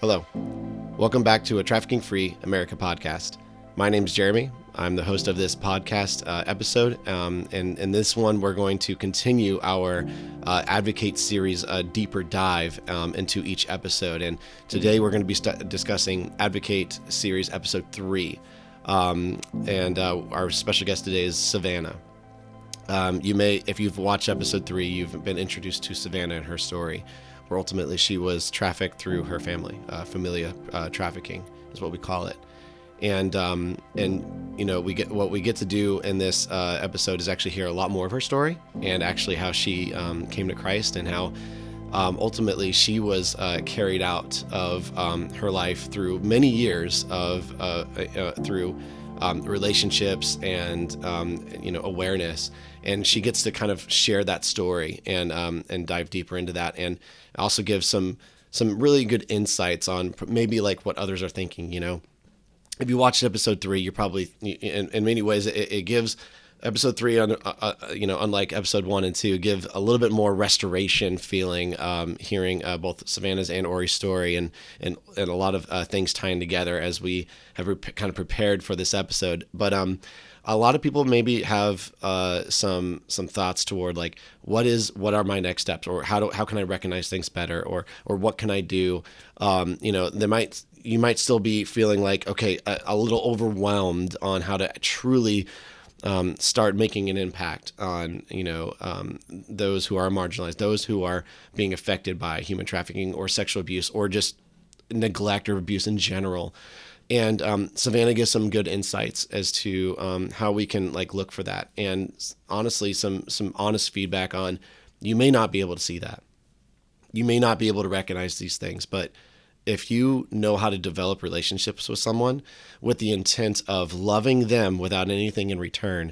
Hello. Welcome back to a Trafficking Free America Podcast. My name is Jeremy. I'm the host of this podcast episode. And in this one, we're going to continue our Advocate series, a deeper dive into each episode. And today we're going to be discussing Advocate series episode 3. And our special guest today is Savannah. You may, if you've watched episode 3, you've been introduced to Savannah and her story, where ultimately she was trafficked through her family. Familial Trafficking is what we call it. And you know, what we get to do in this episode is actually hear a lot more of her story and actually how she came to Christ and how ultimately she was carried out of her life through many years of through relationships and awareness, and she gets to kind of share that story and dive deeper into that, and also give some really good insights on maybe like what others are thinking. You know, if you watched episode 3, you're probably in many ways it gives episode 3 unlike episode 1 and 2, give a little bit more restoration feeling, hearing both Savannah's and Ori's story and a lot of things tying together as we have kind of prepared for this episode. But a lot of people maybe have some thoughts toward like what are my next steps, or how can I recognize things better, or what can I do? You might still be feeling like, okay, a little overwhelmed on how to truly start making an impact on, those who are marginalized, those who are being affected by human trafficking or sexual abuse or just neglect or abuse in general. And Savannah gives some good insights as to how we can like look for that. And honestly, some honest feedback on, you may not be able to see that. You may not be able to recognize these things, but if you know how to develop relationships with someone with the intent of loving them without anything in return,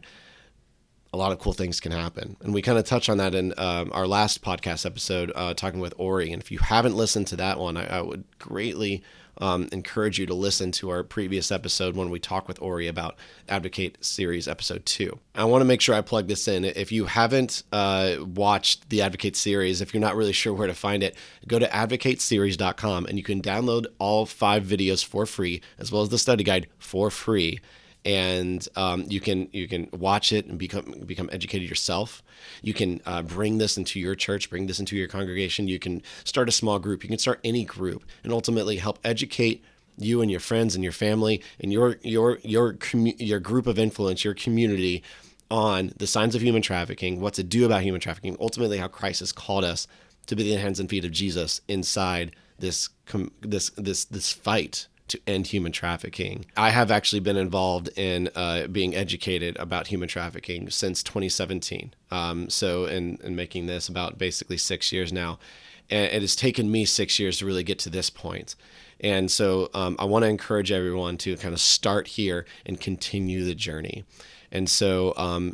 a lot of cool things can happen. And we kind of touch on that in our last podcast episode, talking with Ori. And if you haven't listened to that one, I would greatly encourage you to listen to our previous episode when we talk with Ori about Advocate series episode 2. I want to make sure I plug this in. If you haven't watched the Advocate series, if you're not really sure where to find it, go to advocateseries.com and you can download all 5 videos for free, as well as the study guide for free. And you can watch it and become educated yourself. You can bring this into your church, bring this into your congregation. You can start a small group. You can start any group, and ultimately help educate you and your friends and your family and your group of influence, your community, on the signs of human trafficking, what to do about human trafficking, ultimately how Christ has called us to be the hands and feet of Jesus inside this fight to end human trafficking. I have actually been involved in being educated about human trafficking since 2017. So in making this about basically 6 years now. And it has taken me 6 years to really get to this point. And so I want to encourage everyone to kind of start here and continue the journey. And so,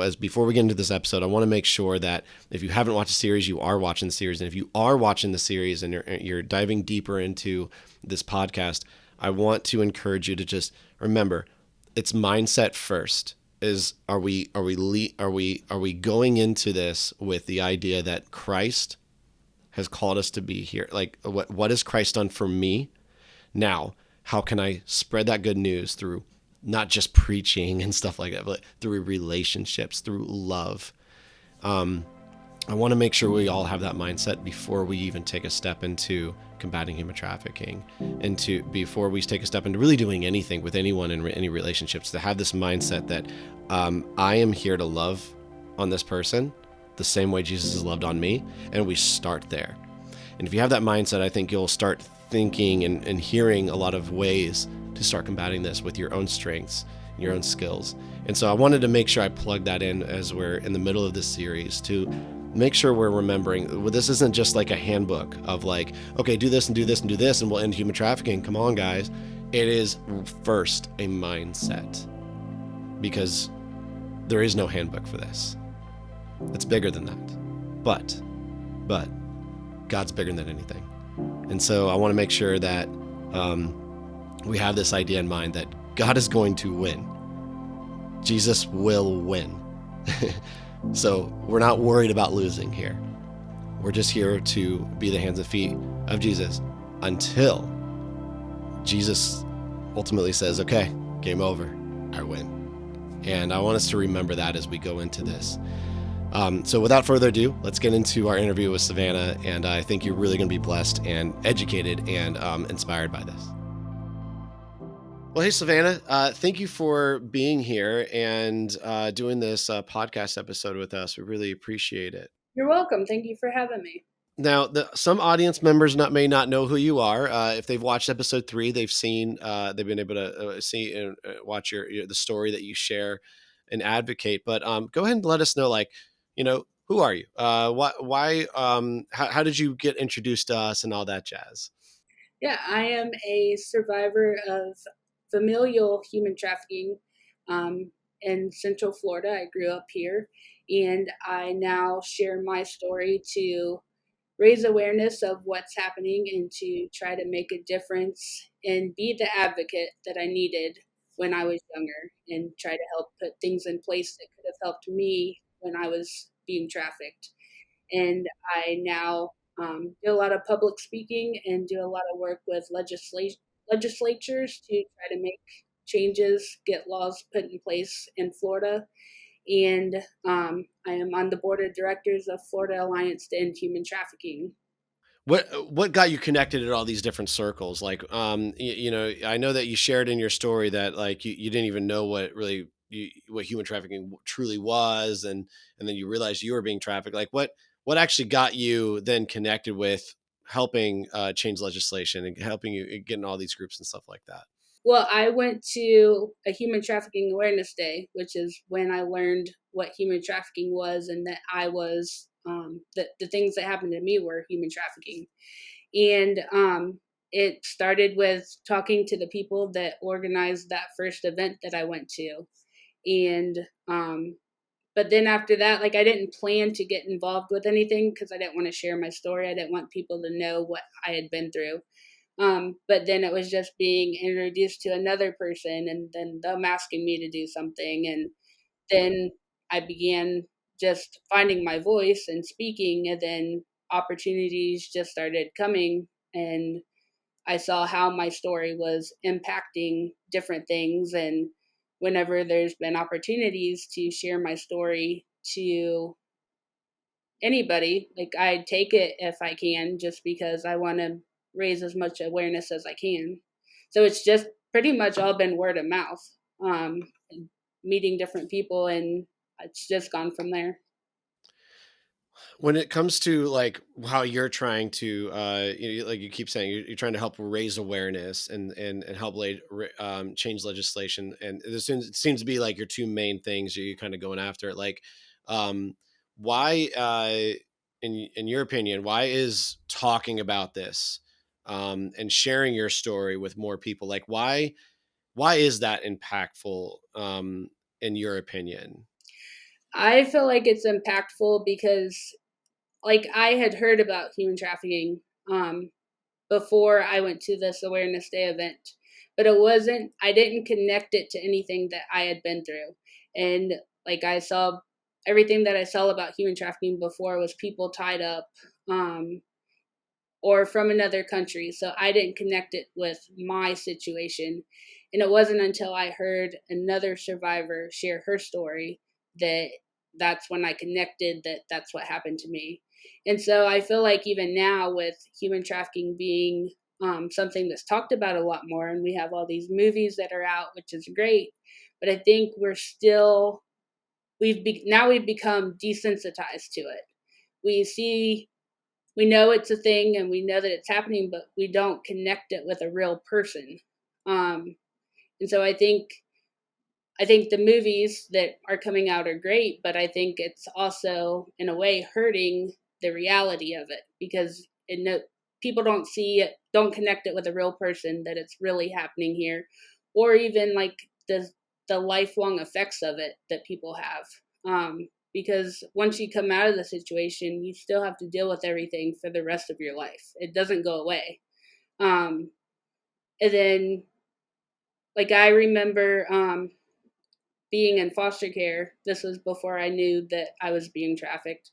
as before we get into this episode, I want to make sure that if you haven't watched the series, you are watching the series. And if you are watching the series and you're diving deeper into this podcast, I want to encourage you to just remember, it's mindset first. Are we going into this with the idea that Christ has called us to be here? Like, what has Christ done for me? Now, how can I spread that good news through not just preaching and stuff like that, but through relationships, through love? I want to make sure we all have that mindset before we even take a step into combating human trafficking, and before we take a step into really doing anything with anyone in any relationships, to have this mindset that I am here to love on this person the same way Jesus has loved on me, and we start there. And if you have that mindset, I think you'll start thinking and hearing a lot of ways to start combating this with your own strengths, your own skills. And so I wanted to make sure I plug that in as we're in the middle of this series, to make sure we're remembering, well, this isn't just like a handbook of like, okay, do this and do this and do this and we'll end human trafficking. Come on, guys. It is first a mindset, because there is no handbook for this. It's bigger than that. But God's bigger than anything. And so I want to make sure that we have this idea in mind that God is going to win. Jesus will win. So we're not worried about losing here. We're just here to be the hands and feet of Jesus until Jesus ultimately says, okay, game over, I win. And I want us to remember that as we go into this. So without further ado, let's get into our interview with Savannah. And I think you're really going to be blessed and educated and inspired by this. Well, hey, Savannah, thank you for being here and doing this podcast episode with us. We really appreciate it. You're welcome. Thank you for having me. Now, some audience members may not know who you are. If they've watched episode 3, they've been able to see and watch the story that you share and advocate. But go ahead and let us know, like, who are you? Why? How did you get introduced to us and all that jazz? Yeah, I am a survivor of familial human trafficking in Central Florida. I grew up here, and I now share my story to raise awareness of what's happening and to try to make a difference and be the advocate that I needed when I was younger and try to help put things in place that could have helped me when I was being trafficked. And I now do a lot of public speaking and do a lot of work with legislatures to try to make changes, get laws put in place in Florida. And I am on the board of directors of Florida Alliance to End Human Trafficking. What got you connected at all these different circles? Like, I know that you shared in your story that like you didn't even know what human trafficking truly was, and then you realized you were being trafficked. Like, what actually got you then connected with helping change legislation and helping you get in all these groups and stuff like that? Well, I went to a Human Trafficking Awareness Day, which is when I learned what human trafficking was and that I was, the things that happened to me were human trafficking. And it started with talking to the people that organized that first event that I went to. And, but then after that, like I didn't plan to get involved with anything because I didn't want to share my story. I didn't want people to know what I had been through. But then it was just being introduced to another person and then them asking me to do something. And then I began just finding my voice and speaking. And then opportunities just started coming. And I saw how my story was impacting different things. And whenever there's been opportunities to share my story to anybody, like I take it if I can, just because I want to raise as much awareness as I can. So it's just pretty much all been word of mouth, um, meeting different people, and it's just gone from there. When it comes to like how you're trying to like you keep saying you're trying to help raise awareness and help change legislation, and it seems to be like your two main things you're kind of going after, like um why in your opinion, why is talking about this and sharing your story with more people, like why is that impactful in your opinion? I feel like it's impactful because, like, I had heard about human trafficking um, before I went to this Awareness Day event, but I didn't connect it to anything that I had been through. And like I saw everything that I saw about human trafficking before was people tied up, um, or from another country. So I didn't connect it with my situation. And it wasn't until I heard another survivor share her story that that's when I connected that that's what happened to me. And so I feel like even now with human trafficking being something that's talked about a lot more, and we have all these movies that are out, which is great, but I think now we've become desensitized to it. We see we know it's a thing and we know that it's happening, but we don't connect it with a real person. Um, and so I think the movies that are coming out are great, but I think it's also in a way hurting the reality of it because people don't connect it with a real person that it's really happening here, or even like the lifelong effects of it that people have. Because once you come out of the situation, you still have to deal with everything for the rest of your life. It doesn't go away. Um, and then, like I remember being in foster care. This was before I knew that I was being trafficked.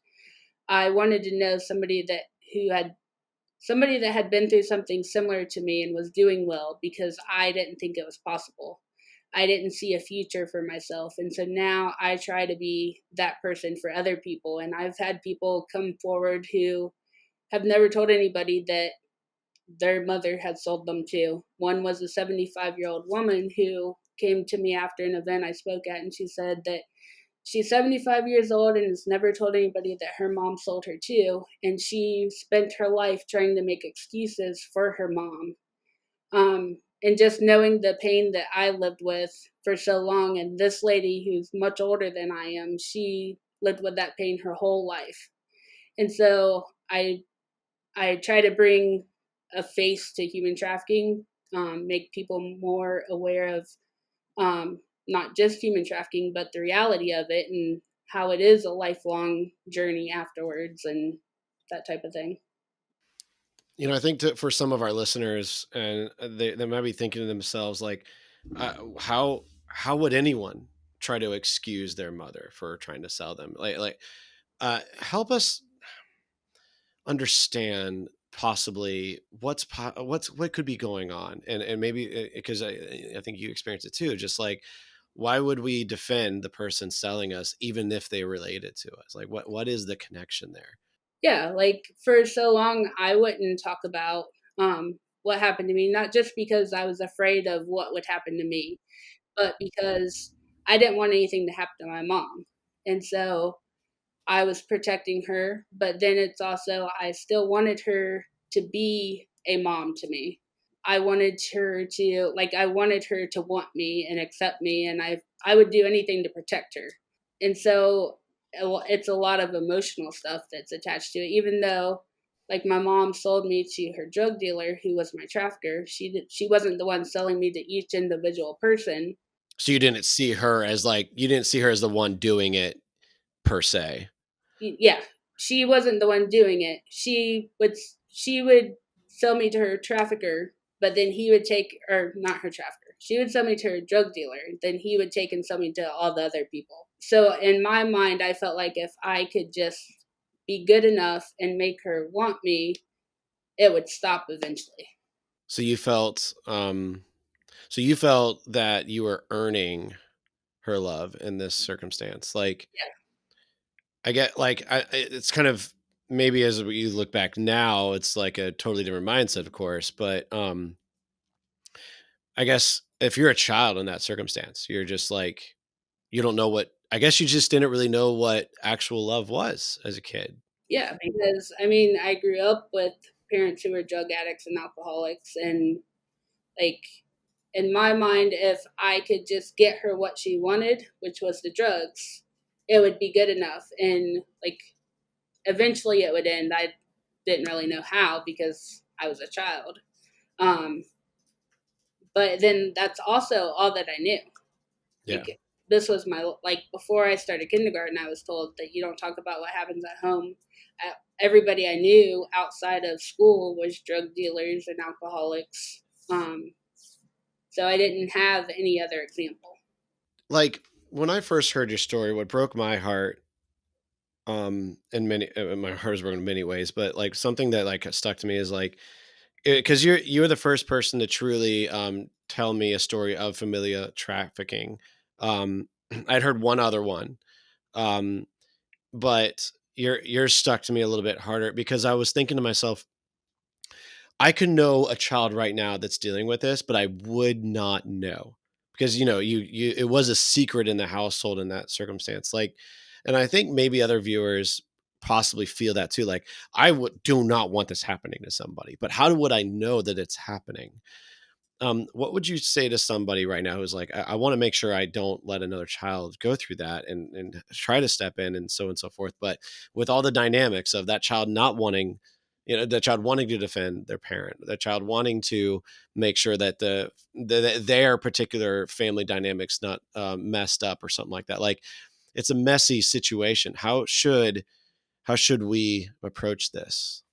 I wanted to know somebody that who had somebody that had been through something similar to me and was doing well because I didn't think it was possible. I didn't see a future for myself. And so now I try to be that person for other people. And I've had people come forward who have never told anybody that their mother had sold them to. One was a 75-year-old woman who came to me after an event I spoke at, and she said that she's 75 years old and has never told anybody that her mom sold her too. And she spent her life trying to make excuses for her mom. And just knowing the pain that I lived with for so long, and this lady who's much older than I am, she lived with that pain her whole life. And so I try to bring a face to human trafficking, make people more aware of not just human trafficking, but the reality of it and how it is a lifelong journey afterwards and that type of thing. I think for some of our listeners, and they might be thinking to themselves, like, how would anyone try to excuse their mother for trying to sell them? Help us understand possibly what could be going on, and maybe because I think you experienced it too, just like, why would we defend the person selling us even if they related to us? Like, what is the connection there? Yeah, like for so long, I wouldn't talk about what happened to me, not just because I was afraid of what would happen to me, but because I didn't want anything to happen to my mom. And so I was protecting her, but then it's also, I still wanted her to be a mom to me. I wanted her to want me and accept me, and I would do anything to protect her. And so it's a lot of emotional stuff that's attached to it, even though like my mom sold me to her drug dealer who was my trafficker. She wasn't the one selling me to each individual person. So you didn't see her as the one doing it per se. Yeah, she wasn't the one doing it. She would sell me to her trafficker, but then he would take, or not her trafficker. She would sell me to her drug dealer, then he would take and sell me to all the other people. So in my mind, I felt like if I could just be good enough and make her want me, it would stop eventually. So you felt you felt that you were earning her love in this circumstance. Like, Yeah. I get, like, it's kind of, maybe as you look back now, it's like a totally different mindset, of course, but I guess if you're a child in that circumstance, you're just like, you don't know what, I guess you just didn't really know what actual love was as a kid. Yeah, because I mean, I grew up with parents who were drug addicts and alcoholics, and like in my mind, if I could just get her what she wanted, which was the drugs, it would be good enough. And like eventually it would end. I didn't really know how because I was a child. Um, but then that's also all that I knew. Yeah. Like this was my, like before I started kindergarten, I was told that you don't talk about what happens at home. Everybody I knew outside of school was drug dealers and alcoholics. Um, so I didn't have any other example. Like, when I first heard your story, what broke my heart, my heart is broken in many ways, but like something that like stuck to me is like, because you're the first person to truly tell me a story of familial trafficking. I'd heard one other one, um, but yours stuck to me a little bit harder because I was thinking to myself, I could know a child right now that's dealing with this, but I would not know because you it was a secret in the household in that circumstance. Like, and I think maybe other viewers possibly feel that too. Like, I would do not want this happening to somebody, but how would I know that it's happening? What would you say to somebody right now who's like, I want to make sure I don't let another child go through that, and try to step in and so forth. But with all the dynamics of that child not wanting, the child wanting to defend their parent, the child wanting to make sure that their particular family dynamics not messed up or something like that. Like, it's a messy situation. How should we approach this?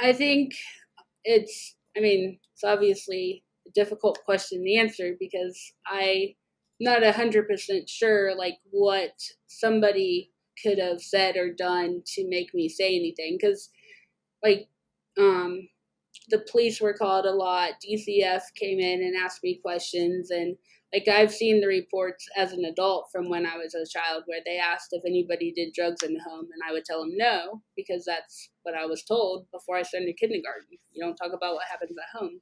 I think I mean, it's obviously a difficult question to answer because I'm not 100% sure like what somebody could have said or done to make me say anything. Because like, the police were called a lot. DCF came in and asked me questions, and like I've seen the reports as an adult from when I was a child where they asked if anybody did drugs in the home, and I would tell them no because that's what I was told before I started kindergarten. You don't talk about what happens at home.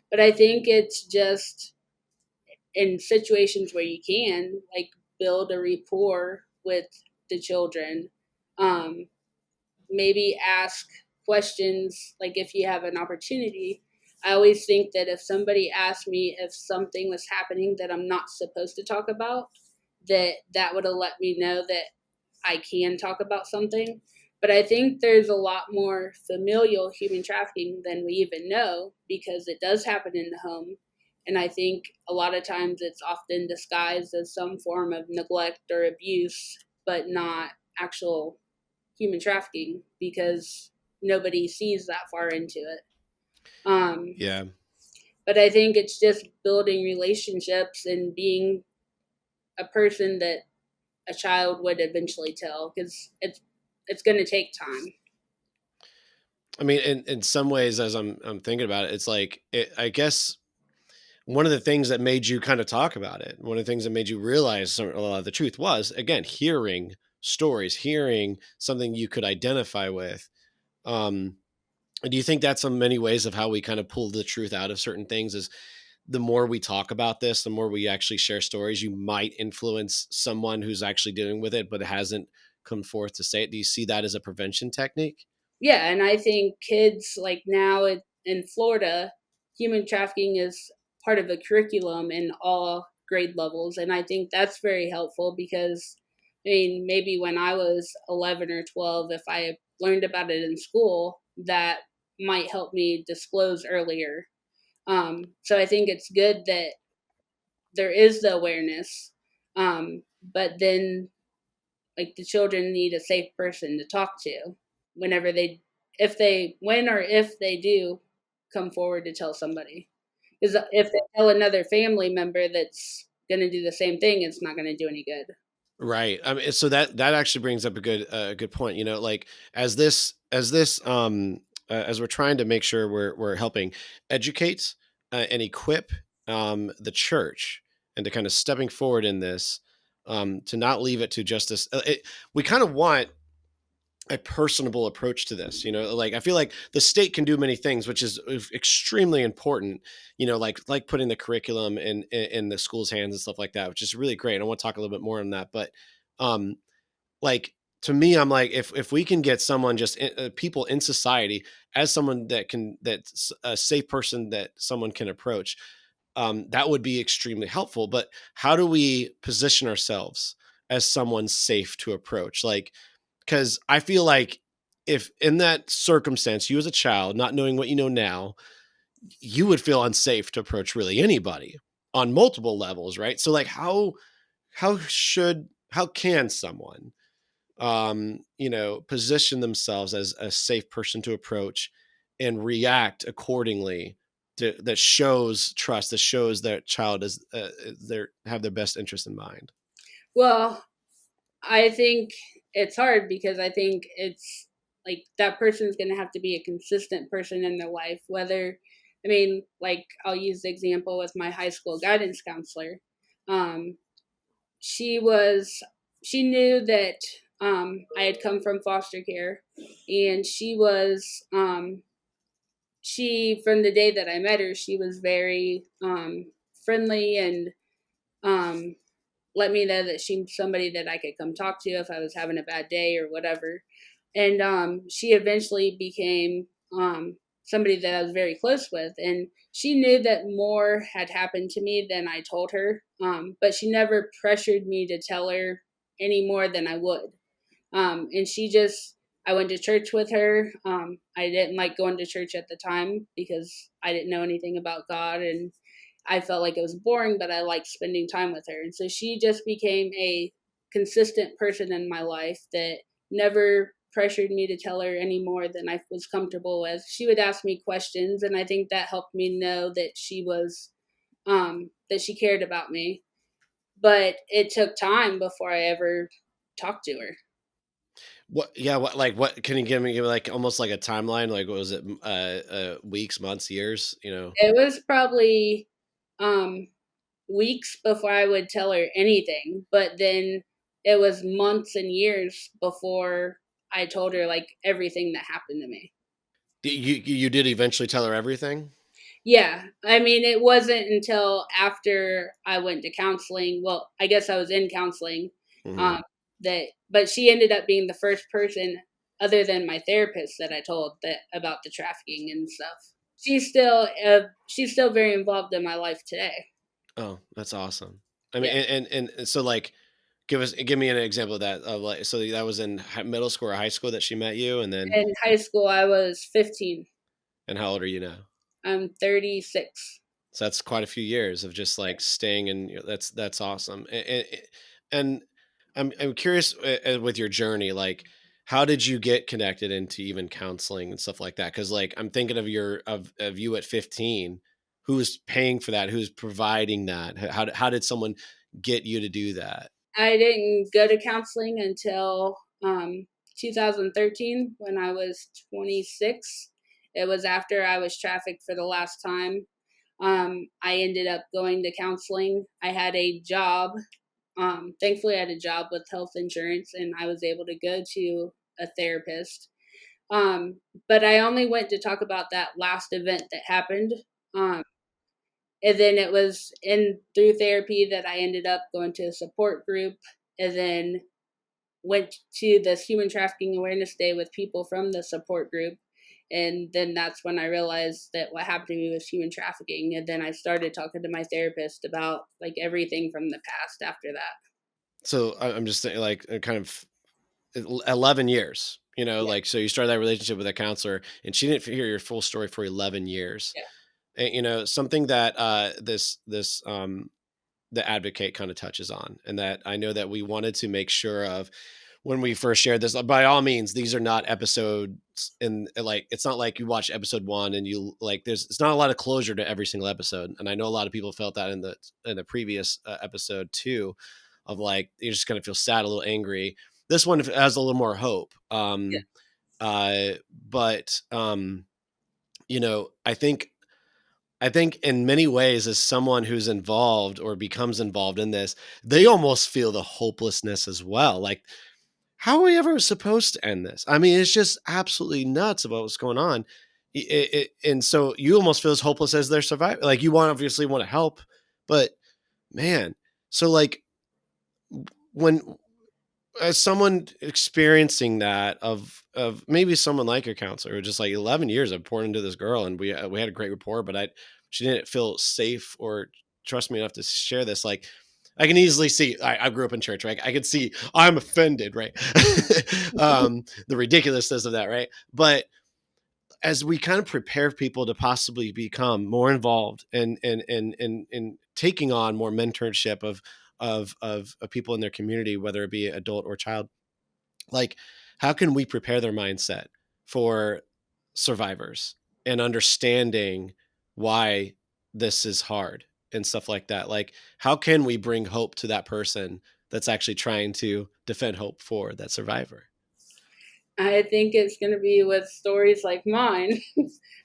But I think it's just in situations where you can like build a rapport with the children. Um, Maybe ask questions like if you have an opportunity. I always think that if somebody asked me if something was happening that I'm not supposed to talk about, that would have let me know that I can talk about something. But I think there's a lot more familial human trafficking than we even know because it does happen in the home. And I think a lot of times it's often disguised as some form of neglect or abuse, but not actual human trafficking because nobody sees that far into it. Um, Yeah. but I think it's just building relationships and being a person that a child would eventually tell because it's going to take time. I mean, in some ways, as I'm thinking about it, it's like I guess one of the things that made you kind of talk about it, one of the things that made you realize a lot of the truth was, again, hearing stories, hearing something you could identify with. Um, do you think that's in many ways of how we kind of pull the truth out of certain things? Is the more we talk about this, the more we actually share stories, you might influence someone who's actually dealing with it, but hasn't come forth to say it. Do you see that as a prevention technique? Yeah, and I think kids like now in Florida, human trafficking is part of the curriculum in all grade levels, and I think that's very helpful because I mean maybe when I was 11 or 12, if I learned about it in school, that might help me disclose earlier. So I think it's good that there is the awareness, but then like the children need a safe person to talk to whenever they if they when or if they do come forward to tell somebody, because if they tell another family member that's going to do the same thing, it's not going to do any good. Right. I mean, so that actually brings up a good point. You know, like as we're trying to make sure we're helping educate and equip the church and to kind of stepping forward in this, to not leave it to justice. We kind of want a personable approach to this. You know, like I feel like the state can do many things, which is extremely important. You know, like putting the curriculum in the school's hands and stuff like that, which is really great. I want to talk a little bit more on that, but um, like to me, I'm like, if we can get someone people in society as someone that's a safe person that someone can approach, that would be extremely helpful. But how do we position ourselves as someone safe to approach? Like, because I feel like if in that circumstance, you as a child, not knowing what you know now, you would feel unsafe to approach really anybody on multiple levels, right? So like how can someone position themselves as a safe person to approach and react accordingly that shows trust, that shows that child is they have their best interest in mind. Well, I think it's hard because I think it's like that person's going to have to be a consistent person in their life. Whether, I mean, like I'll use the example with my high school guidance counselor. Um, she was, she knew that I had come from foster care, and she, from the day that I met her, she was very friendly and um, let me know that she's somebody that I could come talk to if I was having a bad day or whatever. And she eventually became somebody that I was very close with. And she knew that more had happened to me than I told her, but she never pressured me to tell her any more than I would. And she just, I went to church with her. I didn't like going to church at the time because I didn't know anything about God, and I felt like it was boring, but I liked spending time with her. And so she just became a consistent person in my life that never pressured me to tell her any more than I was comfortable with. She would ask me questions, and I think that helped me know that she was, that she cared about me. But it took time before I ever talked to her. What? Yeah. What? Like, what? Can you give me like almost like a timeline? Like, what was it? Weeks, months, years? You know. It was probably um, weeks before I would tell her anything, but then it was months and years before I told her like everything that happened to me. You did eventually tell her everything. Yeah, I mean, it wasn't until after I went to counseling. Well, I guess I was in counseling. Hmm. Um, but she ended up being the first person, other than my therapist, that I told that about the trafficking and stuff. She's still very involved in my life today. Oh, that's awesome. I mean, Yeah, and so like, give me an example of that. Of like, so that was in middle school or high school that she met you, and then, in high school I was 15. and how old are you now? I'm 36. So that's quite a few years of just like staying in. That's awesome. And I'm curious with your journey, like how did you get connected into even counseling and stuff like that? Because like I'm thinking of of you at 15, who's paying for that, who's providing that. How did someone get you to do that? I didn't go to counseling until 2013 when I was 26. It was after I was trafficked for the last time. I ended up going to counseling. I had a job. Thankfully, I had a job with health insurance, and I was able to go to a therapist. But I only went to talk about that last event that happened. Um, and then it was in through therapy that I ended up going to a support group, and then went to this human trafficking awareness day with people from the support group. And then that's when I realized that what happened to me was human trafficking. And then I started talking to my therapist about like everything from the past after that. So I'm just saying, like, kind of 11 years. Yeah. Like, so you started that relationship with a counselor, and she didn't hear your full story for 11 years. Yeah. And, something that this the advocate kind of touches on, and that I know that we wanted to make sure of when we first shared this. By all means, these are not episodes, and like it's not like you watch episode one and you like there's it's not a lot of closure to every single episode, and I know a lot of people felt that in the previous episode too, of like you just kind of feel sad, a little angry. This one has a little more hope. Yeah. Uh, but I think in many ways, as someone who's involved or becomes involved in this, they almost feel the hopelessness as well. Like, how are we ever supposed to end this? I mean, it's just absolutely nuts about what's going on. And so you almost feel as hopeless as their survivor. Like, you obviously want to help, but man, so like when as someone experiencing that of maybe someone like your counselor who just like 11 years I've poured into this girl, and we had a great rapport, but she didn't feel safe or trust me enough to share this. Like, I can easily see, I grew up in church, right? I could see I'm offended, right? The ridiculousness of that, right? But as we kind of prepare people to possibly become more involved and taking on more mentorship of people in their community, whether it be adult or child, like how can we prepare their mindset for survivors and understanding why this is hard and stuff like that? Like, how can we bring hope to that person that's actually trying to defend hope for that survivor? I think it's going to be with stories like mine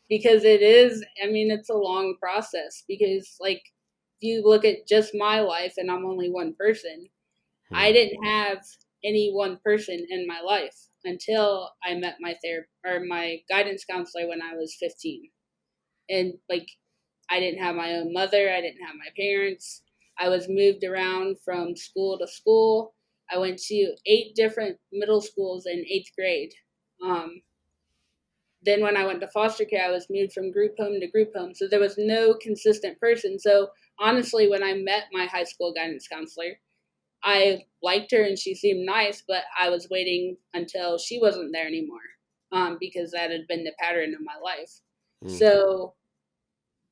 because it is, I mean, it's a long process because, like, if you look at just my life and I'm only one person, I Hmm. didn't have any one person in my life until I met my my guidance counselor when I was 15. And like I didn't have my own mother, I didn't have my parents. I was moved around from school to school. I went to 8 different middle schools in 8th grade. Um, then when I went to foster care, I was moved from group home to group home. So there was no consistent person. So honestly, when I met my high school guidance counselor, I liked her and she seemed nice, but I was waiting until she wasn't there anymore because that had been the pattern of my life. Mm, So,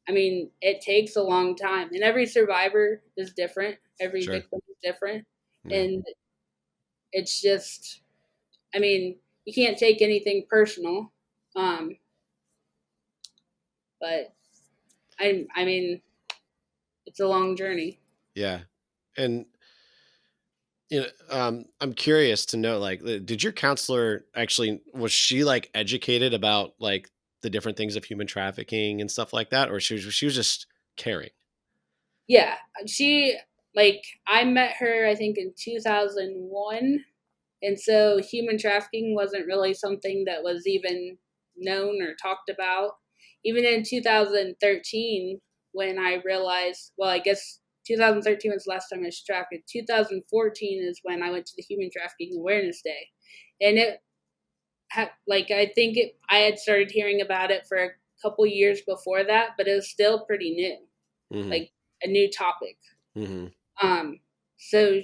I mean, it takes a long time, and every survivor is different, every sure. victim is different. Yeah. And it's just, I mean, you can't take anything personal, um, but I mean, it's a long journey. Yeah. And I'm curious to know, like, did your counselor actually, was she like educated about like the different things of human trafficking and stuff like that, or she was just caring? Yeah, she I met her I think in 2001, and so human trafficking wasn't really something that was even known or talked about. Even in 2013, when I realized, well, I guess 2013 was the last time I was trafficked. 2014 is when I went to the Human Trafficking Awareness Day, and it I think I had started hearing about it for a couple years before that, but it was still pretty new, Hmm. like a new topic. Hmm. Um, so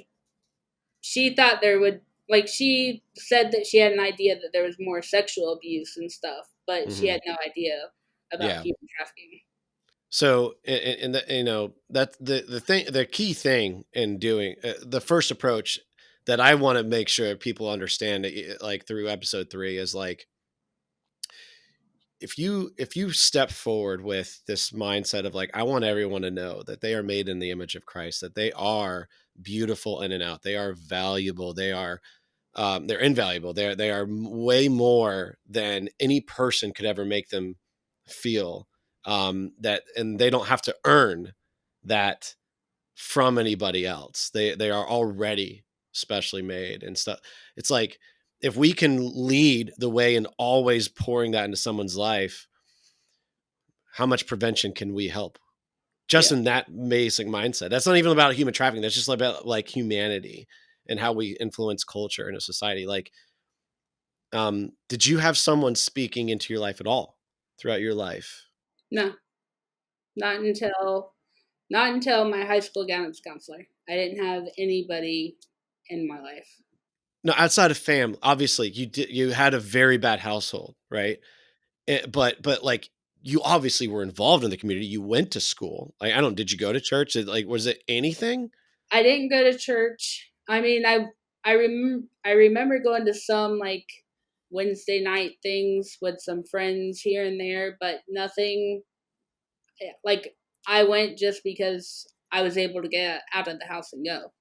she thought there would she said that she had an idea that there was more sexual abuse and stuff, but she Hmm. had no idea about Yeah. human trafficking. So, and that's the thing, the key thing in doing the first approach that I want to make sure people understand, like through episode 3, is like, if you step forward with this mindset of like, I want everyone to know that they are made in the image of Christ, that they are beautiful in and out, they are valuable, they're invaluable, they are way more than any person could ever make them feel, that, and they don't have to earn that from anybody else. They are already specially made and stuff. It's like, if we can lead the way in always pouring that into someone's life, how much prevention can we help? Just Yeah. in that basic mindset. That's not even about human trafficking. That's just about like humanity and how we influence culture in a society. Like, did you have someone speaking into your life at all throughout your life? No, not until my high school guidance counselor. I didn't have anybody in my life. No, outside of fam, obviously you had a very bad household, right? But like, you obviously were involved in the community. You went to school. Like, I don't, did you go to church? Like, was it anything? I didn't go to church. I mean, I remember going to some Wednesday night things with some friends here and there, but nothing like I went just because I was able to get out of the house and go.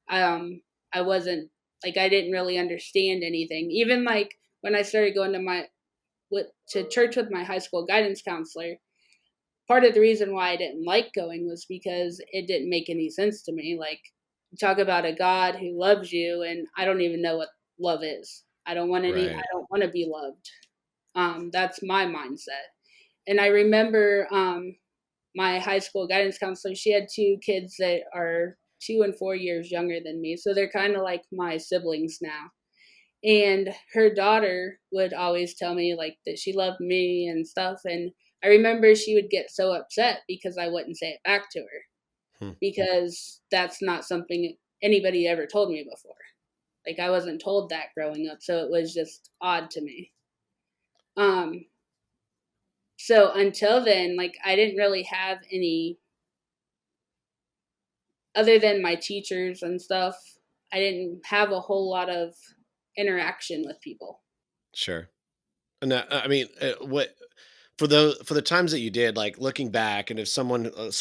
Um, I wasn't I didn't really understand anything. Even when I started going to to church with my high school guidance counselor, part of the reason why I didn't like going was because it didn't make any sense to me. Like, talk about a God who loves you, and I don't even know what love is. I Right. don't want to be loved. That's my mindset. And I remember my high school guidance counselor, she had two kids that are 2 and 4 years younger than me. So they're kind of like my siblings now. And her daughter would always tell me that she loved me and stuff. And I remember she would get so upset because I wouldn't say it back to her, Hmm. because that's not something anybody ever told me before. Like, I wasn't told that growing up, so it was just odd to me. Um, so until then, I didn't really have any other than my teachers and stuff. I didn't have a whole lot of interaction with people. Sure. And I mean, what, for the times that you did, like looking back, and if someone's going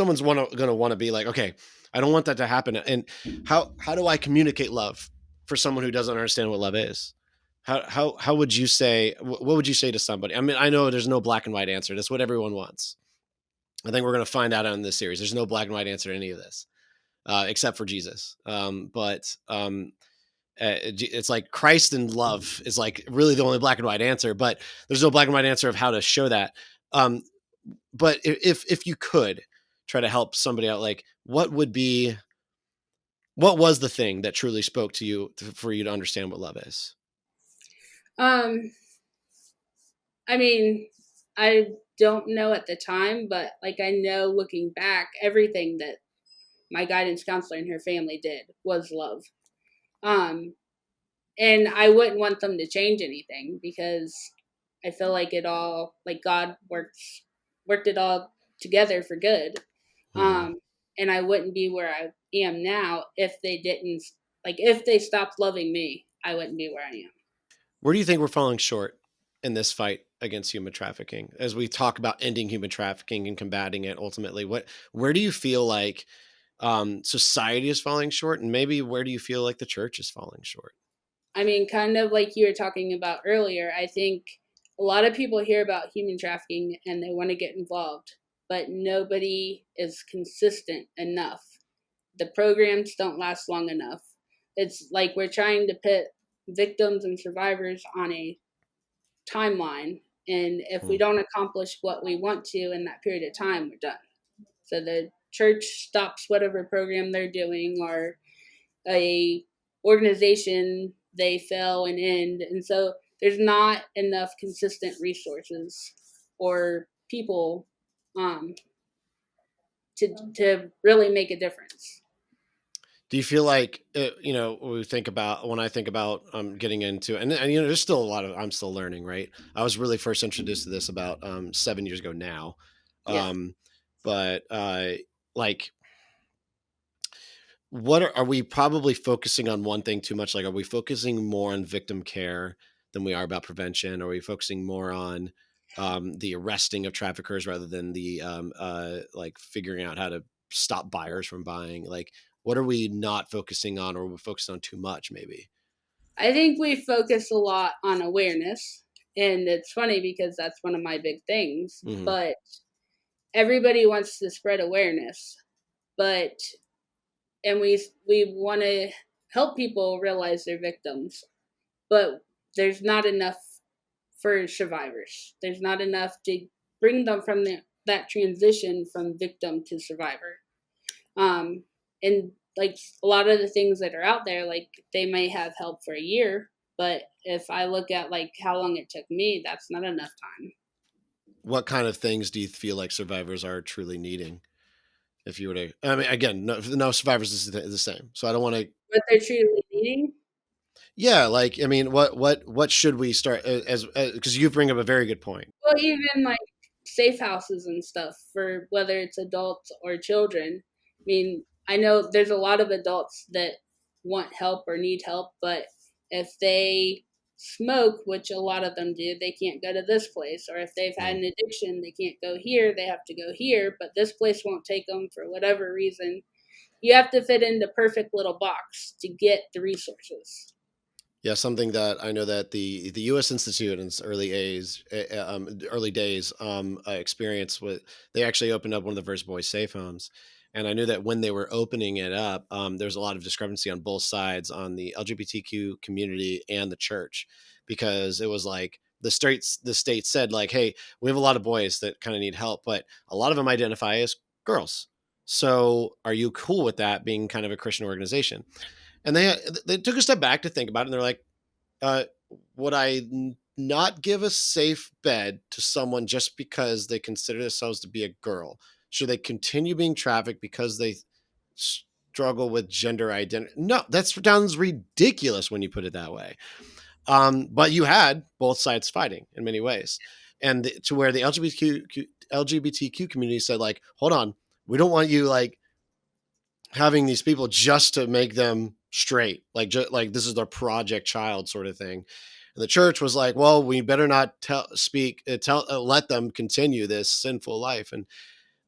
to want to be like, okay, I don't want that to happen, and how do I communicate love for someone who doesn't understand what love is? How would you say, what would you say to somebody? I mean, I know there's no black and white answer. That's what everyone wants. I think we're going to find out on this series. There's no black and white answer to any of this, except for Jesus. It's like Christ and love is like really the only black and white answer, but there's no black and white answer of how to show that. Um, but if you could try to help somebody out, like, what was the thing that truly spoke to you for you to understand what love is? Um, I mean, I don't know at the time, but I know looking back, everything that my guidance counselor and her family did was love. Um, and I wouldn't want them to change anything, because I feel like it all God worked it all together for good. Hmm. Um, and I wouldn't be where I am now if they didn't if they stopped loving me, I wouldn't be where I am. Where do you think we're falling short in this fight against human trafficking, as we talk about ending human trafficking and combating it ultimately? Where do you feel like society is falling short, and maybe where do you feel like the church is falling short? I mean, kind of like you were talking about earlier, I think a lot of people hear about human trafficking and they want to get involved, but nobody is consistent enough. The programs don't last long enough. It's like we're trying to put victims and survivors on a timeline, and if we Hmm. don't accomplish what we want to in that period of time, we're done. So the church stops whatever program they're doing, or a organization, they fail and end. And so there's not enough consistent resources or people um, to really make a difference. Do you feel like when I think about getting into, and there's still a lot of, I'm still learning, right? I was really first introduced to this about 7 years ago now, Yeah. um, but like are we probably focusing on one thing too much? Like, are we focusing more on victim care than we are about prevention? Are we focusing more on the arresting of traffickers rather than the like figuring out how to stop buyers from buying? Like, what are we not focusing on, or we're focusing on too much? Maybe. I think we focus a lot on awareness. And it's funny because that's one of my big things. Hmm. But everybody wants to spread awareness. But and we want to help people realize they're victims, but there's not enough for survivors. There's not enough to bring them from that transition from victim to survivor. Um, and like a lot of the things that are out there, like they may have help for a year, but if I look at like how long it took me, that's not enough time. What kind of things do you feel like survivors are truly needing? If you were to, I mean, again, no survivors is the same. So I don't want to. What they're truly needing. Yeah, like, I mean, what should we start as because you bring up a very good point. Well, even like safe houses and stuff for whether it's adults or children. I mean, I know there's a lot of adults that want help or need help, but if they smoke, which a lot of them do, they can't go to this place. Or if they've had Mm. an addiction, they can't go here, they have to go here, but this place won't take them for whatever reason. You have to fit into perfect little box to get the resources. Yeah, something that I know that the U.S. Institute in its early days experience with, they actually opened up one of the first boys' safe homes, and I knew that when they were opening it up, there was a lot of discrepancy on both sides, on the LGBTQ community and the church, because it was like the state said like, hey, we have a lot of boys that kind of need help, but a lot of them identify as girls. So are you cool with that being kind of a Christian organization? And they took a step back to think about it, and they're like, uh, would not give a safe bed to someone just because they consider themselves to be a girl? Should they continue being trafficked because they struggle with gender identity? No, that sounds ridiculous when you put it that way. But you had both sides fighting in many ways, and to where the LGBTQ community said, like, hold on, we don't want you like having these people just to make them straight, like like this is their project child sort of thing. And the church was like, well, we better not let them continue this sinful life.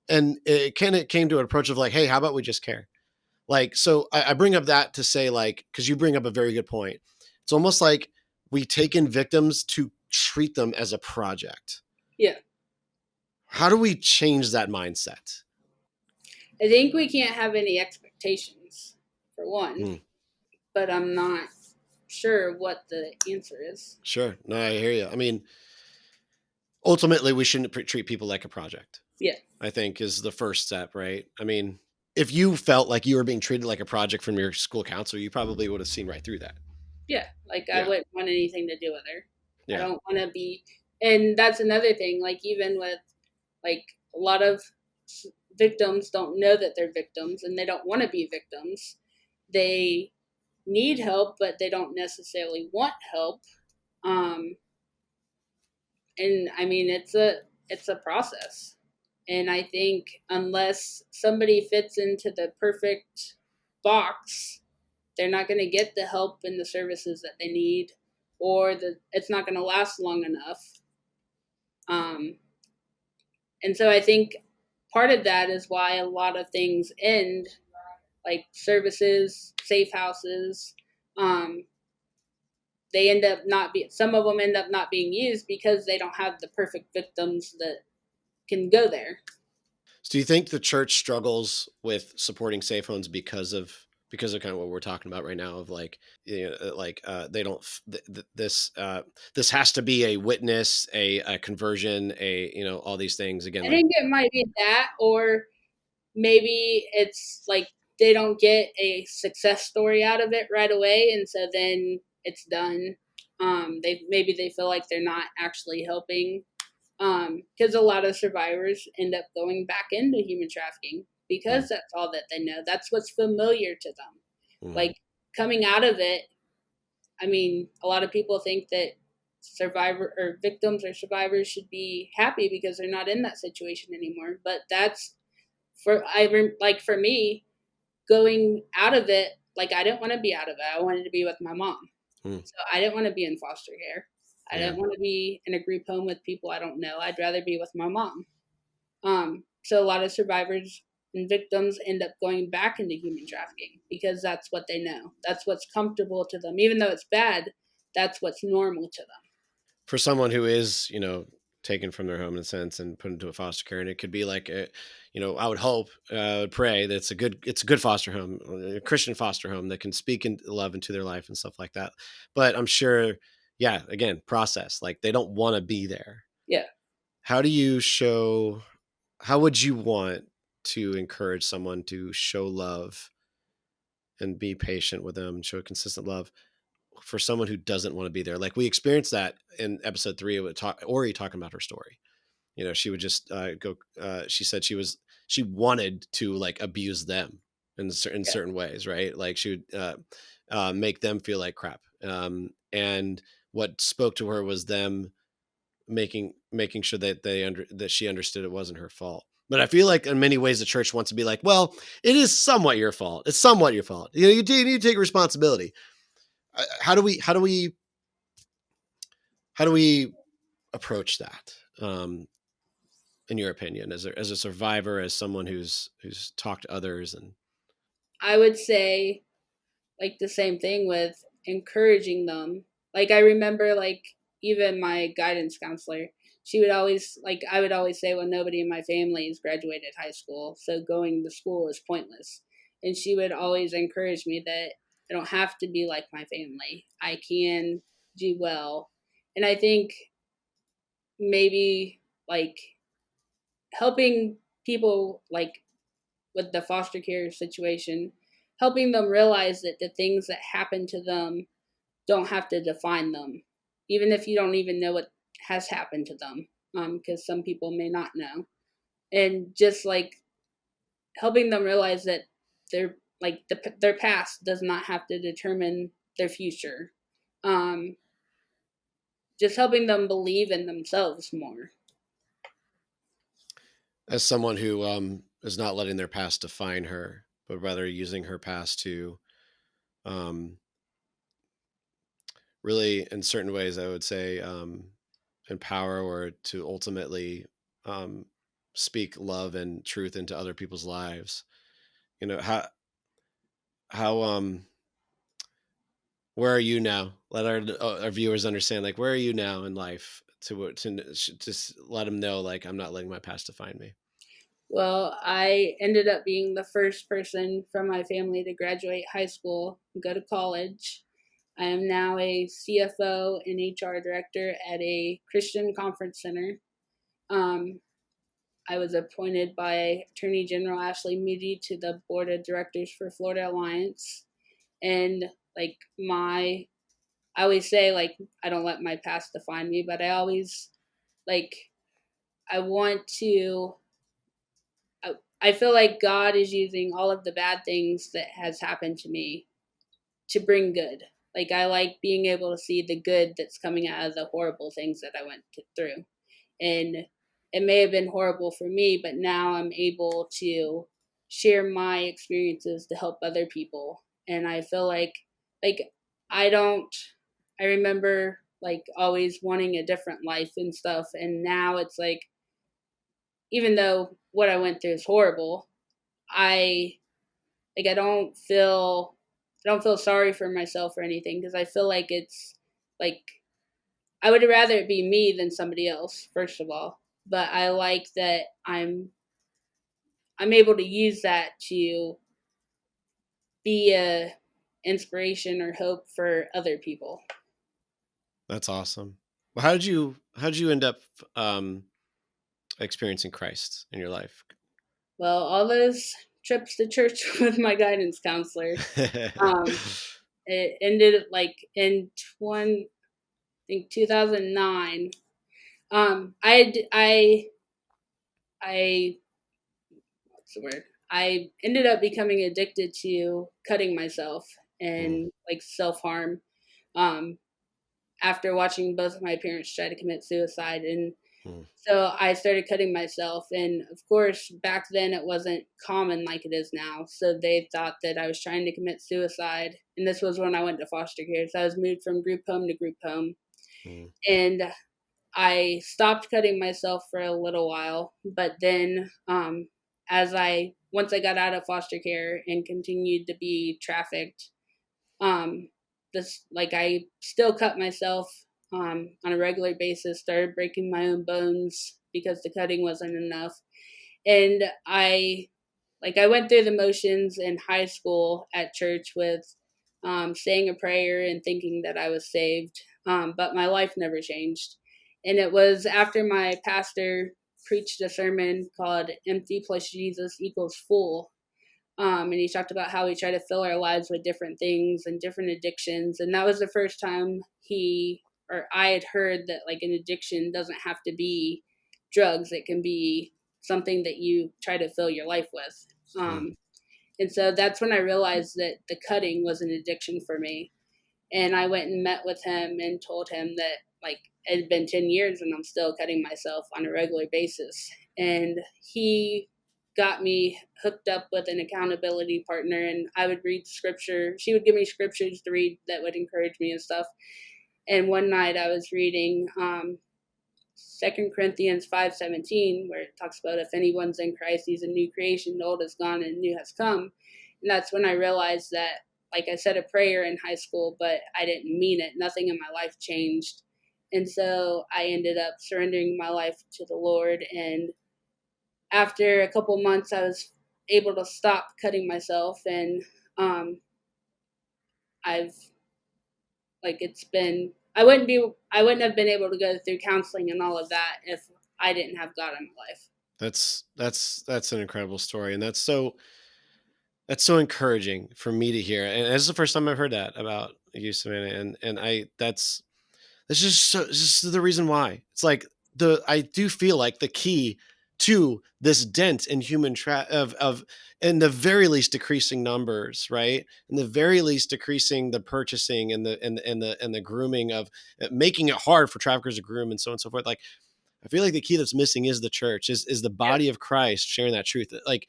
And it came to an approach of like, hey, how about we just care? Like, so I bring up that to say, like, because you bring up a very good point. It's almost like we take in victims to treat them as a project. Yeah. How do we change that mindset? I think we can't have any expectations, for one, Hmm. but I'm not sure what the answer is. Sure. No, I hear you. I mean, ultimately, we shouldn't treat people like a project, Yeah. I think, is the first step, right? I mean, if you felt like you were being treated like a project from your school counselor, you probably would have seen right through that. Yeah. Like I Yeah. wouldn't want anything to do with her. I Yeah. don't want to be, and that's another thing. Like even with like a lot of victims don't know that they're victims and they don't want to be victims. They need help, but they don't necessarily want help. Um, and I mean, it's a process. And I think unless somebody fits into the perfect box, they're not going to get the help and the services that they need, or it's not going to last long enough. Um, and so I think part of that is why a lot of things end. like services, safe houses. They end up some of them end up not being used because they don't have the perfect victims that can go there. So do you think the church struggles with supporting safe homes because of kind of what we're talking about right now of like, they don't this has to be a witness, a conversion, all these things again, I like, think it might be that, or maybe it's like they don't get a success story out of it right away, and so then it's done. They feel like they're not actually helping, because a lot of survivors end up going back into human trafficking because that's all that they know. That's what's familiar to them. Like coming out of it, I mean, a lot of people think that survivor or victims or survivors should be happy because they're not in that situation anymore. But that's like for me, going out of it, like I didn't want to be out of it. I wanted to be with my mom. So I didn't want to be in foster care. I Yeah. didn't want to be in a group home with people I don't know. I'd rather be with my mom. So a lot of survivors and victims end up going back into human trafficking because that's what they know. That's what's comfortable to them. Even though it's bad, that's what's normal to them. For someone who is, taken from their home in a sense and put into a foster care, and it could be like I would hope, pray that it's a good foster home, a Christian foster home that can speak in love into their life and stuff like that. But I'm sure, yeah, again, process, like they don't want to be there. Yeah. How would you want to encourage someone to show love and be patient with them, show consistent love for someone who doesn't want to be there? Like we experienced that in episode 3 with Ori talking about her story. She would just go. She said she wanted to like abuse them in certain ways, right? Like she would make them feel like crap. And what spoke to her was them making sure that that she understood it wasn't her fault. But I feel like in many ways the church wants to be like, well, it is somewhat your fault. It's somewhat your fault. You need to take responsibility. How do we approach that? In your opinion, as a survivor, as someone who's talked to others, and I would say like the same thing with encouraging them. Like I remember like even my guidance counselor, she would always like I would always say, well, nobody in my family has graduated high school, so going to school is pointless. And she would always encourage me that I don't have to be like my family. I can do well. And I think maybe like helping people like with the foster care situation, helping them realize that the things that happen to them don't have to define them, even if you don't even know what has happened to them, because some people may not know. And just like helping them realize that their past does not have to determine their future. Um, just helping them believe in themselves more. as someone who is not letting their past define her, but rather using her past to um, really, in certain ways, I would say, empower or to ultimately um, speak love and truth into other people's lives. How where are you now? Let our viewers understand, like, where are you now in life to just let them know, like, I'm not letting my past define me. Well, I ended up being the first person from my family to graduate high school and go to college. I am now a CFO and HR director at a Christian conference center. Um, I was appointed by Attorney General Ashley Moody to the board of directors for Florida Alliance. And like I always say, like, I don't let my past define me, but I always, like, I want to, I feel like God is using all of the bad things that has happened to me to bring good. Like I like being able to see the good that's coming out of the horrible things that I went through. And it may have been horrible for me, but now I'm able to share my experiences to help other people. And I feel like I don't I remember like always wanting a different life and stuff, and now it's like even though what I went through is horrible, I like I don't feel sorry for myself or anything, because I feel like it's like I would rather it be me than somebody else, first of all. But I like that I'm able to use that to be a inspiration or hope for other people. That's awesome. Well, how did you end up um, experiencing Christ in your life? Well, all those trips to church with my guidance counselor, um, it ended like in 20, I think 2009. I what's the word? I ended up becoming addicted to cutting myself Mm, and like self harm. Um, after watching both of my parents try to commit suicide, and mm, so I started cutting myself. And of course, back then it wasn't common like it is now. So they thought that I was trying to commit suicide. And this was when I went to foster care. So I was moved from group home to group home. mm, And I stopped cutting myself for a little while. But then, once I got out of foster care and continued to be trafficked, um, this like I still cut myself on a regular basis. Started breaking my own bones because the cutting wasn't enough, and I went through the motions in high school at church with saying a prayer and thinking that I was saved, but my life never changed. And it was after my pastor preached a sermon called "Empty plus Jesus equals full," and he talked about how we try to fill our lives with different things and different addictions. And that was the first time I had heard that like an addiction doesn't have to be drugs. It can be something that you try to fill your life with. mm. And so that's when I realized that the cutting was an addiction for me. And I went and met with him and told him that like it had been 10 years and I'm still cutting myself on a regular basis. And he got me hooked up with an accountability partner, and I would read scripture. She would give me scriptures to read that would encourage me and stuff. And one night I was reading 2 Corinthians 5:17, where it talks about if anyone's in Christ, he's a new creation, the old is gone and new has come. And that's when I realized that, like I said a prayer in high school, but I didn't mean it. Nothing in my life changed. And so I ended up surrendering my life to the Lord. And after a couple months, I was able to stop cutting myself. And um, I've like it's been I wouldn't have been able to go through counseling and all of that if I didn't have God in my life. That's an incredible story, and that's so encouraging for me to hear. And this is the first time I've heard that about you, Savannah. And I that's just it's just the reason why. It's like I do feel like the key to this dent in human of in the very least decreasing numbers, right? In the very least decreasing the purchasing and the grooming of making it hard for traffickers to groom and so on and so forth. Like I feel like the key that's missing is the church, is the Yeah. body of Christ sharing that truth. Like,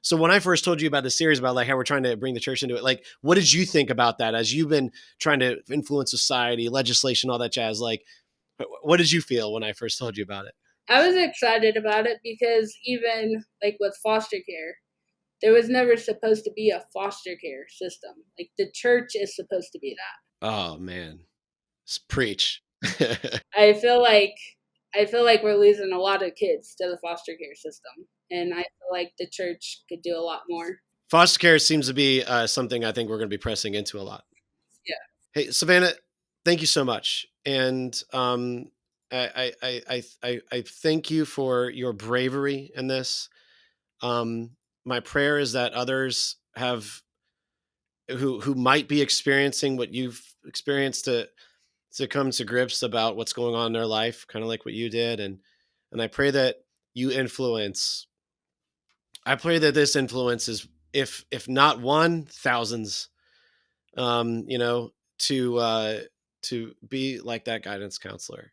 so when I first told you about the series about like how we're trying to bring the church into it, like, what did you think about that as you've been trying to influence society, legislation, all that jazz? Like, what did you feel when I first told you about it? I was excited about it because even like with foster care, there was never supposed to be a foster care system. Like the church is supposed to be that. Oh man, preach. I feel like we're losing a lot of kids to the foster care system, and I feel like the church could do a lot more. Foster care seems to be something I think we're going to be pressing into a lot. Yeah. Hey, Savannah, thank you so much. And I thank you for your bravery in this. Um, my prayer is that others have who might be experiencing what you've experienced to come to grips about what's going on in their life, kind of like what you did. And I pray that you influence. I pray that this influences, if not one, thousands. You know, to be like that guidance counselor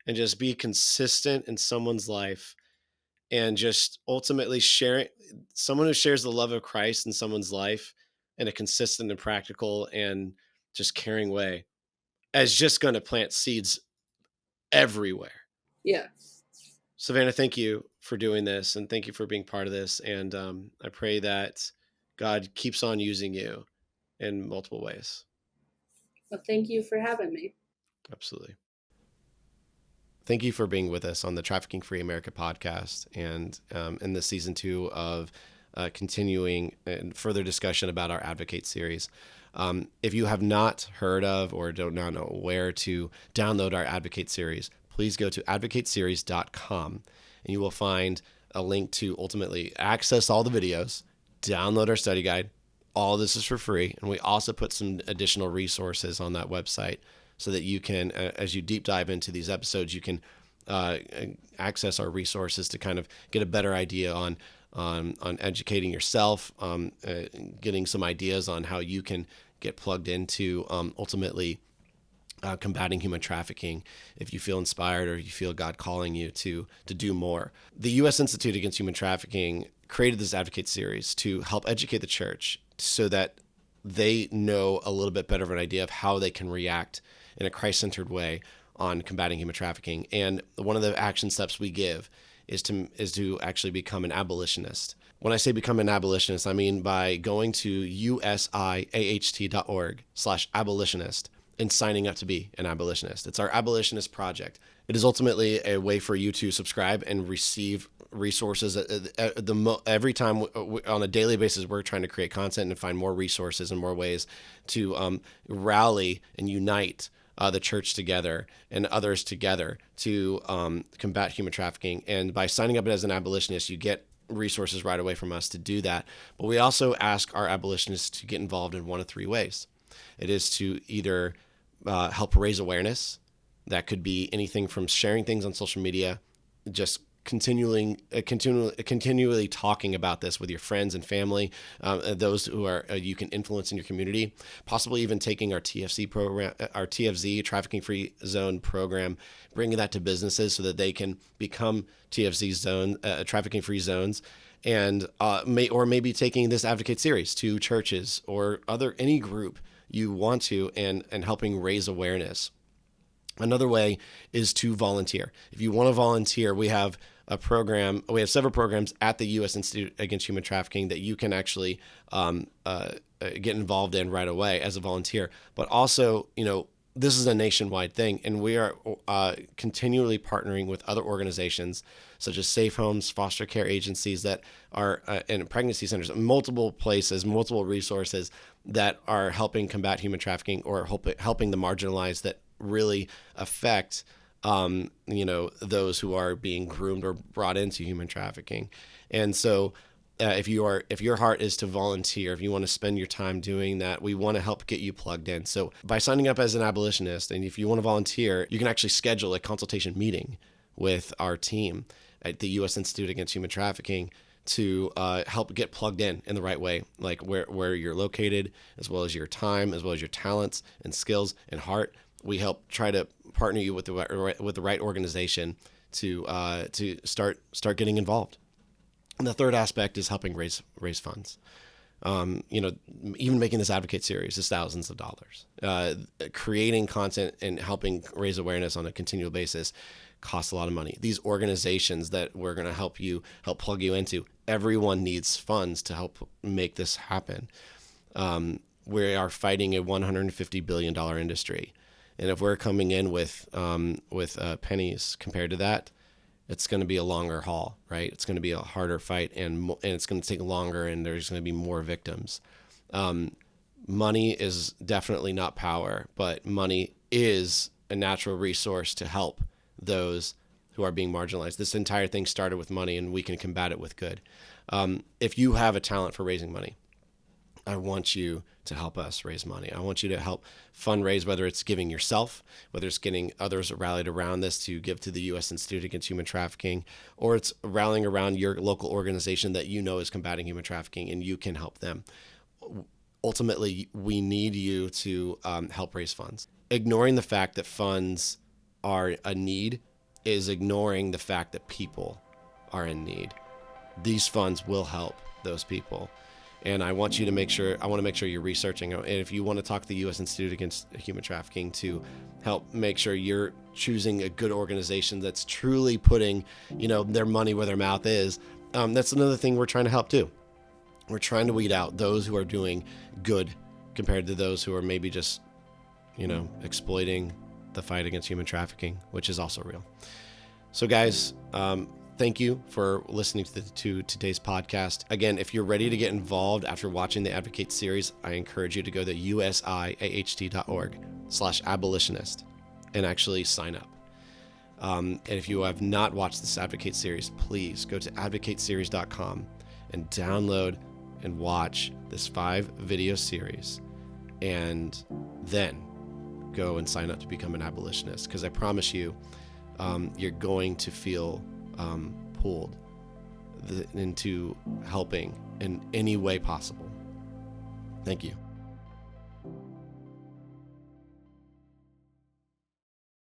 and just be consistent in someone's life and just ultimately sharing, someone who shares the love of Christ in someone's life in a consistent and practical and just caring way is just going to plant seeds everywhere. Yeah. Savannah, thank you for doing this and thank you for being part of this. And I pray that God keeps on using you in multiple ways. Well, thank you for having me. Absolutely. Thank you for being with us on the Trafficking Free America podcast and in this season 2 of continuing and further discussion about our Advocate series. If you have not heard of or do not know where to download our Advocate series, please go to advocateseries.com and you will find a link to ultimately access all the videos, download our study guide. All this is for free. And we also put some additional resources on that website so that you can, as you deep dive into these episodes, you can access our resources to kind of get a better idea on educating yourself, getting some ideas on how you can get plugged into ultimately combating human trafficking if you feel inspired or you feel God calling you to do more. The U.S. Institute Against Human Trafficking created this Advocate series to help educate the church so that they know a little bit better of an idea of how they can react in a Christ-centered way on combating human trafficking. And one of the action steps we give is to actually become an abolitionist. When I say become an abolitionist, I mean by going to usiaht.org/abolitionist and signing up to be an abolitionist. It's our abolitionist project. It is ultimately a way for you to subscribe and receive resources. Every time on a daily basis, we're trying to create content and find more resources and more ways to rally and unite the church together and others together to combat human trafficking. And by signing up as an abolitionist, you get resources right away from us to do that. But we also ask our abolitionists to get involved in one of 3 ways. It is to either help raise awareness. That could be anything from sharing things on social media, just continually talking about this with your friends and family, those who are you can influence in your community, possibly even taking our TFC program, our TFZ Trafficking Free Zone program, bringing that to businesses so that they can become TFZ zone trafficking free zones, and maybe taking this Advocate series to churches or any group you want to, and helping raise awareness. Another way is to volunteer. If you want to volunteer, we have several programs at the U.S. Institute Against Human Trafficking that you can actually get involved in right away as a volunteer. But also, this is a nationwide thing, and we are continually partnering with other organizations such as safe homes, foster care agencies that are and pregnancy centers, multiple places, multiple resources that are helping combat human trafficking or helping the marginalized that really affect those who are being groomed or brought into human trafficking. And so if your heart is to volunteer, if you want to spend your time doing that, we want to help get you plugged in. So by signing up as an abolitionist, and if you want to volunteer, you can actually schedule a consultation meeting with our team at the U.S. Institute Against Human Trafficking to help get plugged in the right way, like where you're located, as well as your time, as well as your talents and skills and heart. We help try to partner you with the right organization to start getting involved. And the third aspect is helping raise funds. Even making this Advocate series is thousands of dollars. Creating content and helping raise awareness on a continual basis costs a lot of money. These organizations that we're going to help plug you into, everyone needs funds to help make this happen. We are fighting a $150 billion industry. And if we're coming in with pennies compared to that, it's going to be a longer haul, right? It's going to be a harder fight, and it's going to take longer, and there's going to be more victims. Money is definitely not power, but money is a natural resource to help those who are being marginalized. This entire thing started with money, and we can combat it with good. If you have a talent for raising money, I want you to help us raise money. I want you to help fundraise, whether it's giving yourself, whether it's getting others rallied around this to give to the U.S. Institute Against Human Trafficking, or it's rallying around your local organization that you know is combating human trafficking and you can help them. Ultimately, we need you to help raise funds. Ignoring the fact that funds are a need is ignoring the fact that people are in need. These funds will help those people. And I want to make sure you're researching. And if you want to talk to the U.S. Institute Against Human Trafficking to help make sure you're choosing a good organization that's truly putting, their money where their mouth is, that's another thing we're trying to help do. We're trying to weed out those who are doing good compared to those who are maybe just, exploiting the fight against human trafficking, which is also real. So guys, thank you for listening to today's podcast. Again, if you're ready to get involved after watching the Advocate series, I encourage you to go to usiaht.org/abolitionist and actually sign up. And if you have not watched this Advocate series, please go to advocateseries.com and download and watch this 5-video series, and then go and sign up to become an abolitionist, because I promise you, you're going to feel pulled into helping in any way possible. Thank you.